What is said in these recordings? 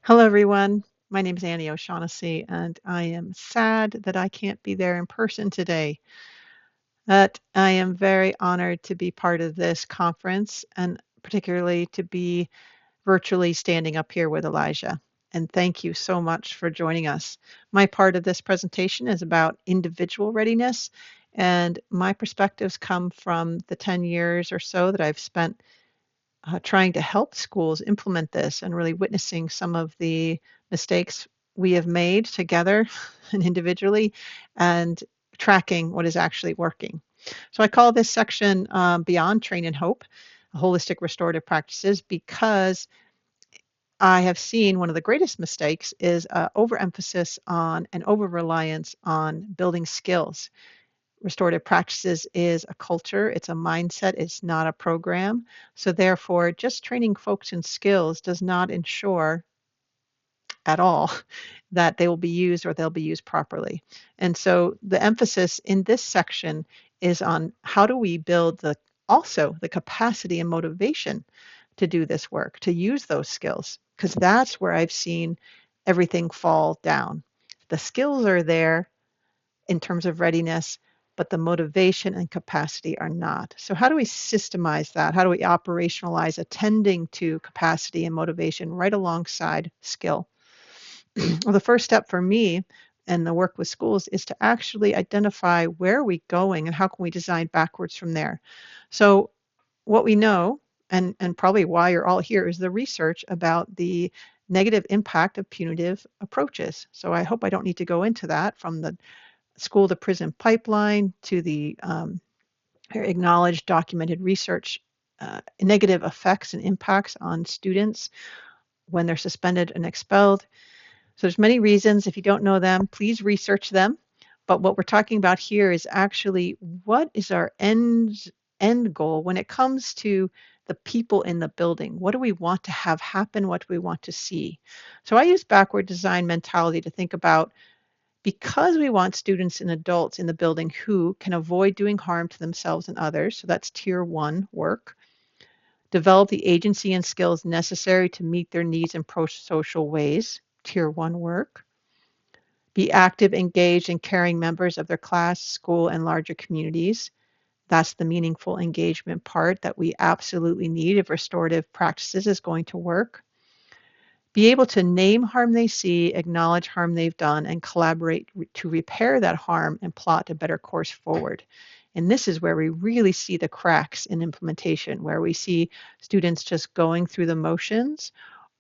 Hello, everyone. My name is Annie O'Shaughnessy, and I am sad that I can't be there in person today. But I am very honored to be part of this conference and particularly to be virtually standing up here with Elijah. And thank you so much for joining us. My part of this presentation is about individual readiness, and my perspectives come from the 10 years or so that I've spent trying to help schools implement this and really witnessing some of the mistakes we have made together and individually and tracking what is actually working. So I call this section Beyond Train and Hope, Holistic Restorative Practices, because I have seen one of the greatest mistakes is overemphasis on and over-reliance on building skills. Restorative practices is a culture, it's a mindset, it's not a program. So, therefore, just training folks in skills does not ensure at all that they will be used or they'll be used properly. And so, the emphasis in this section is on how do we build also the capacity and motivation to do this work, to use those skills, because that's where I've seen everything fall down. The skills are there in terms of readiness, but the motivation and capacity are not. So, how do we systemize that? How do we operationalize attending to capacity and motivation right alongside skill? Well, the first step for me and the work with schools is to actually identify where are we going and how can we design backwards from there. So, what we know, and probably why you're all here, is the research about the negative impact of punitive approaches. So, I hope I don't need to go into that from the school to prison pipeline to the acknowledged documented research negative effects and impacts on students when they're suspended and expelled. So there's many reasons. If you don't know them, please research them. But what we're talking about here is actually what is our end goal when it comes to the people in the building. What do we want to have happen? What do we want to see? So I use backward design mentality to think about, because we want students and adults in the building who can avoid doing harm to themselves and others, so that's tier one work, develop the agency and skills necessary to meet their needs in pro-social ways, tier one work, be active, engaged, and caring members of their class, school, and larger communities. That's the meaningful engagement part that we absolutely need if restorative practices is going to work. Be able to name harm they see, acknowledge harm they've done, and collaborate to repair that harm and plot a better course forward. And this is where we really see the cracks in implementation, where we see students just going through the motions,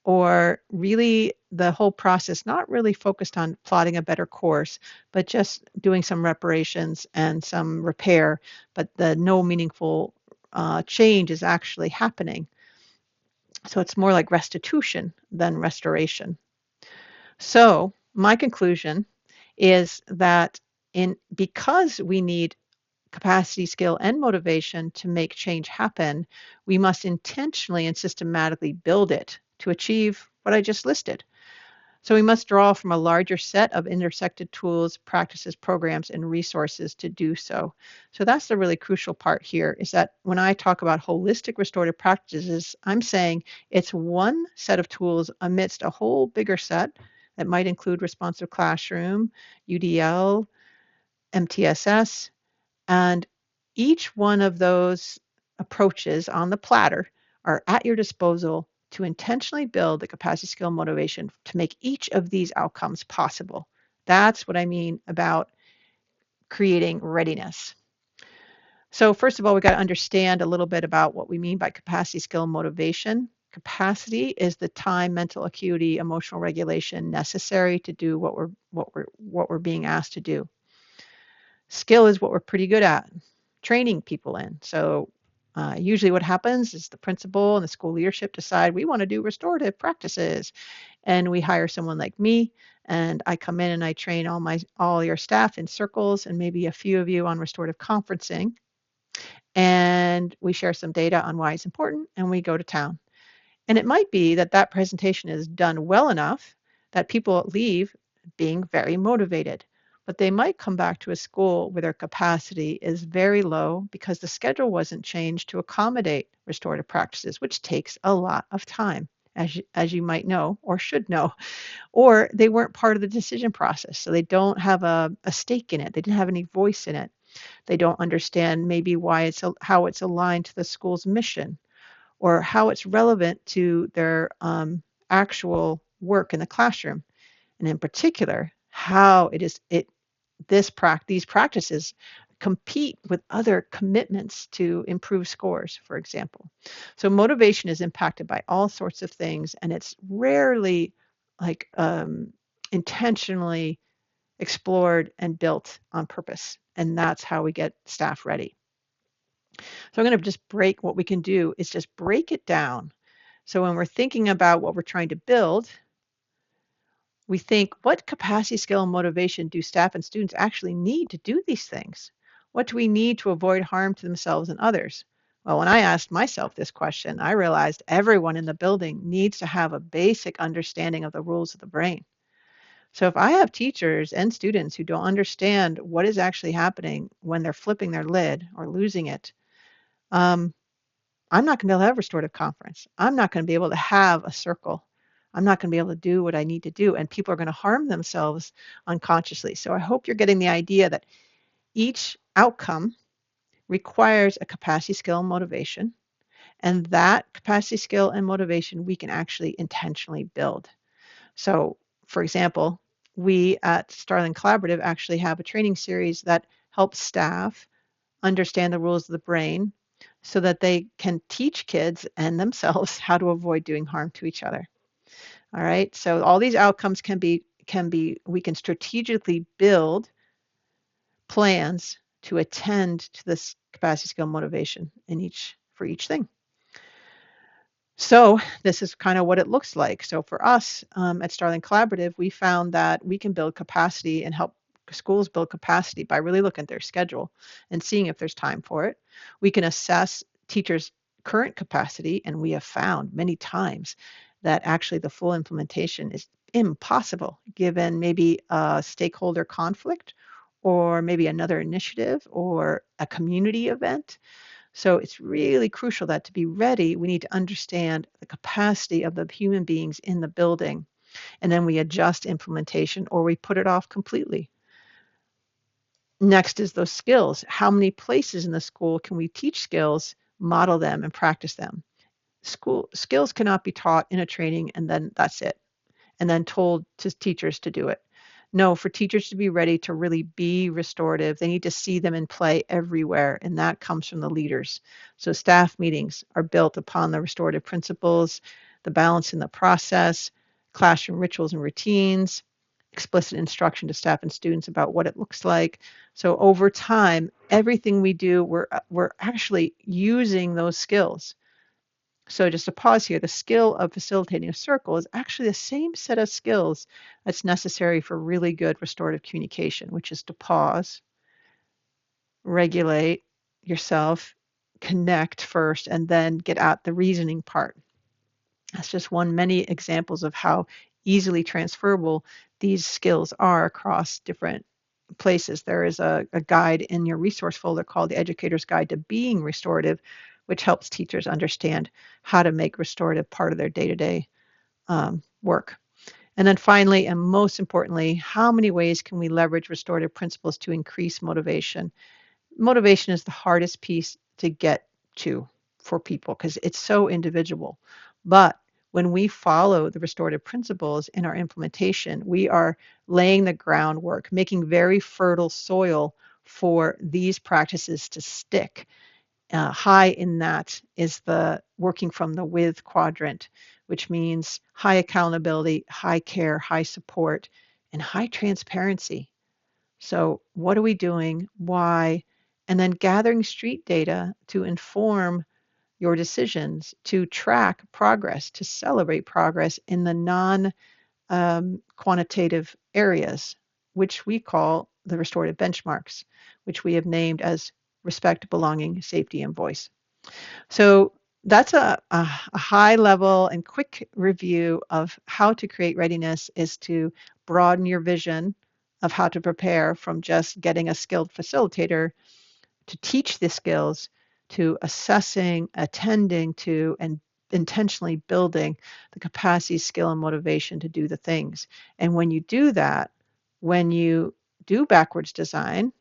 or really the whole process not really focused on plotting a better course, but just doing some reparations and some repair, but the no meaningful change is actually happening. So it's more like restitution than restoration. So my conclusion is that because we need capacity, skill, and motivation to make change happen, we must intentionally and systematically build it to achieve what I just listed. So we must draw from a larger set of intersected tools, practices, programs, and resources to do so. So that's the really crucial part here, is that when I talk about holistic restorative practices, I'm saying it's one set of tools amidst a whole bigger set that might include responsive classroom, UDL, MTSS, and each one of those approaches on the platter are at your disposal to intentionally build the capacity, skill, motivation to make each of these outcomes possible. That's what I mean about creating readiness. So first of all, we got to understand a little bit about what we mean by capacity, skill, and motivation. Capacity is the time, mental acuity, emotional regulation necessary to do what we're being asked to do. Skill is what we're pretty good at, training people in. So usually what happens is the principal and the school leadership decide we want to do restorative practices, and we hire someone like me, and I come in and I train all your staff in circles and maybe a few of you on restorative conferencing, and we share some data on why it's important, and we go to town. And it might be that that presentation is done well enough that people leave being very motivated, but they might come back to a school where their capacity is very low because the schedule wasn't changed to accommodate restorative practices, which takes a lot of time. as you might know or should know, or they weren't part of the decision process. So they don't have a stake in it. They didn't have any voice in it. They don't understand maybe why how it's aligned to the school's mission or how it's relevant to their actual work in the classroom. And in particular, how these practices compete with other commitments to improve scores, for example. So motivation is impacted by all sorts of things, and it's rarely like intentionally explored and built on purpose. And that's how we get staff ready. So I'm going to just break what we can do is just break it down. So when we're thinking about what we're trying to build, we think, what capacity, skill, and motivation do staff and students actually need to do these things? What do we need to avoid harm to themselves and others? Well, when I asked myself this question, I realized everyone in the building needs to have a basic understanding of the rules of the brain. So if I have teachers and students who don't understand what is actually happening when they're flipping their lid or losing it, um, I'm not going to be able to have a restorative conference. I'm not going to be able to have a circle. I'm not going to be able to do what I need to do. And people are going to harm themselves unconsciously. So I hope you're getting the idea that each outcome requires a capacity, skill, and motivation. And that capacity, skill, and motivation we can actually intentionally build. So, for example, we at Starling Collaborative actually have a training series that helps staff understand the rules of the brain so that they can teach kids and themselves how to avoid doing harm to each other. All right. So all these outcomes we can strategically build plans to attend to this capacity, skill, motivation for each thing. So this is kind of what it looks like. So for us at Starling Collaborative, we found that we can build capacity and help schools build capacity by really looking at their schedule and seeing if there's time for it. We can assess teachers' current capacity, and we have found many times that actually the full implementation is impossible given maybe a stakeholder conflict or maybe another initiative or a community event. So it's really crucial that to be ready, we need to understand the capacity of the human beings in the building, and then we adjust implementation or we put it off completely. Next is those skills. How many places in the school can we teach skills, model them, and practice them? School skills cannot be taught in a training and then that's it, and then told to teachers to do it. No, for teachers to be ready to really be restorative, they need to see them in play everywhere, and that comes from the leaders. So staff meetings are built upon the restorative principles, the balance in the process, classroom rituals and routines, explicit instruction to staff and students about what it looks like. So over time, everything we do, we're actually using those skills. So just to pause here, the skill of facilitating a circle is actually the same set of skills that's necessary for really good restorative communication, which is to pause, regulate yourself, connect first, and then get at the reasoning part. That's just one many examples of how easily transferable these skills are across different places. There is a guide in your resource folder called The Educator's Guide to Being Restorative, which helps teachers understand how to make restorative part of their day-to-day work. And then finally, and most importantly, how many ways can we leverage restorative principles to increase motivation? Motivation is the hardest piece to get to for people because it's so individual. But when we follow the restorative principles in our implementation, we are laying the groundwork, making very fertile soil for these practices to stick. High in that is the working from the with quadrant, which means high accountability, high care, high support, and high transparency. So what are we doing? Why? And then gathering street data to inform your decisions, to track progress, to celebrate progress in the non-quantitative areas, which we call the restorative benchmarks, which we have named as respect, belonging, safety, and voice. So that's a high level and quick review of how to create readiness is to broaden your vision of how to prepare from just getting a skilled facilitator to teach the skills to assessing, attending to, and intentionally building the capacity, skill, and motivation to do the things. And when you do that, when you do backwards design,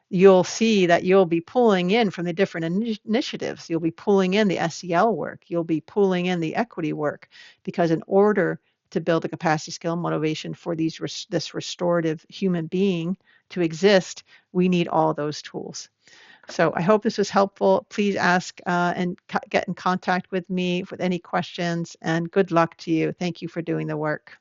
you'll see that you'll be pulling in from the different initiatives. You'll be pulling in the SEL work. You'll be pulling in the equity work, because in order to build a capacity, skill, and motivation for this restorative human being to exist, we need all those tools. So I hope this was helpful. Please ask and get in contact with me with any questions, and good luck to you. Thank you for doing the work.